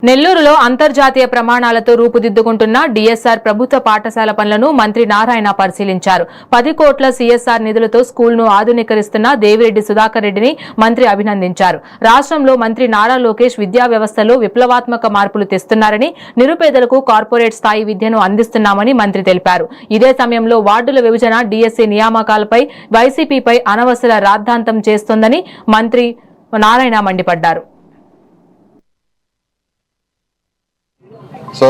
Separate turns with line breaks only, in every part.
నెల్లూరులో అంతర్జాతీయ ప్రమాణాలతో రూపుదిద్దుకుంటున్న డిఎస్ఆర్ ప్రభుత్వ పాఠశాల పనులను మంత్రి నారాయణ పరిశీలించారు. 10 కోట్ల సిఎస్ఆర్ నిధులతో స్కూల్ను ఆధునీకరిస్తున్న దేవిరెడ్డి సుధాకర్ రెడ్డిని మంత్రి అభినందించారు. రాష్ట్రంలో మంత్రి నారా లోకేష్ విద్యా వ్యవస్థలో విప్లవాత్మక మార్పులు తెస్తున్నారని, నిరుపేదలకు కార్పొరేట్ స్థాయి విద్యను అందిస్తున్నామని మంత్రి తెలిపారు. ఇదే సమయంలో వార్డుల విభజన, డిఎస్సి నియామకాలపై వైసీపీపై అనవసర రాద్ధాంతం చేస్తోందని మంత్రి నారాయణ మండిపడ్డారు.
సో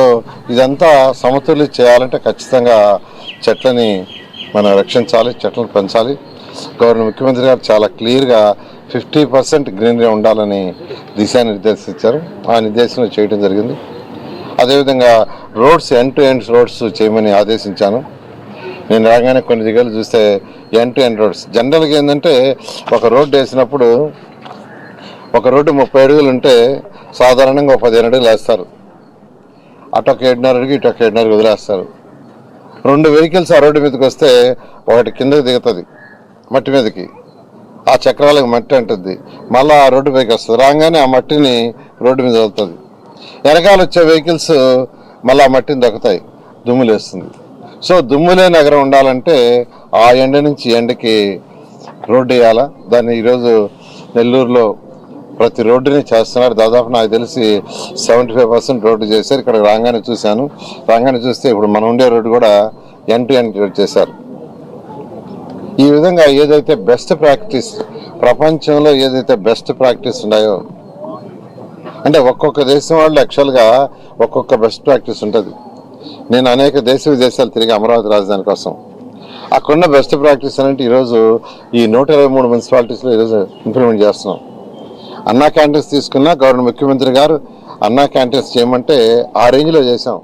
ఇదంతా సమతుల్యం చేయాలంటే ఖచ్చితంగా చెట్లని మనం రక్షించాలి, చెట్లను పెంచాలి. గవర్నర్ ముఖ్యమంత్రి గారు చాలా క్లియర్గా 50% గ్రీనరీ ఉండాలని దిశానిర్దేశించారు. ఆ నిర్దేశం చేయడం జరిగింది. అదేవిధంగా roads end to end roads చేయమని ఆదేశించాను. నేను రాగానే కొన్ని దగ్గరలు చూస్తే ఎండ్ టు ఎండ్ రోడ్స్ జనరల్గా ఏంటంటే ఒక రోడ్డు వేసినప్పుడు ఒక రోడ్డు 30 అడుగులు ఉంటే సాధారణంగా 15 అడుగులు వేస్తారు. అటొక 7.5 అడుగు, ఇటొక 7.5 అడుగు వదిలేస్తారు. 2 వెహికల్స్ ఆ రోడ్డు మీదకి వస్తే ఒకటి కిందకి దిగుతుంది మట్టి మీదకి, ఆ చక్రాలకు మట్టి అంటుంది, మళ్ళీ ఆ రోడ్డు పైకి వస్తుంది. రాగానే ఆ మట్టిని రోడ్డు మీద వదులుతుంది. వెనకాల వచ్చే వెహికల్స్ మళ్ళీ ఆ మట్టిని దొక్కుతాయి, దుమ్ములు వేస్తుంది. సో దుమ్ములే నగరం ఉండాలంటే ఆ ఎండ నుంచి ఎండకి రోడ్డు వేయాలా. దాన్ని ఈరోజు నెల్లూరులో ప్రతి రోడ్డుని చేస్తున్నారు. దాదాపు నాకు తెలిసి 75% రోడ్డు చేశారు. ఇక్కడ రాగానే చూశాను. రాగానే చూస్తే ఇప్పుడు మనం ఉండే రోడ్డు కూడా ఎండ్ టు ఎండ్ రోడ్ చేశారు. ఈ విధంగా ఏదైతే బెస్ట్ ప్రాక్టీస్, ప్రపంచంలో ఏదైతే బెస్ట్ ప్రాక్టీస్ ఉన్నాయో, అంటే ఒక్కొక్క దేశం వాళ్ళు యాక్చువల్గా ఒక్కొక్క బెస్ట్ ప్రాక్టీస్ ఉంటుంది. నేను అనేక దేశ విదేశాలు తిరిగి అమరావతి రాజధాని కోసం. అక్కడున్న బెస్ట్ ప్రాక్టీస్ అంటే ఈరోజు ఈ 123 మున్సిపాలిటీస్లో ఈరోజు ఇంప్లిమెంట్ చేస్తున్నాం. అన్నా క్యాంటీన్స్ తీసుకున్నా గవర్నర్ ముఖ్యమంత్రి గారు అన్నా క్యాంటీన్స్ చేయమంటే ఆ రేంజ్లో చేసాం.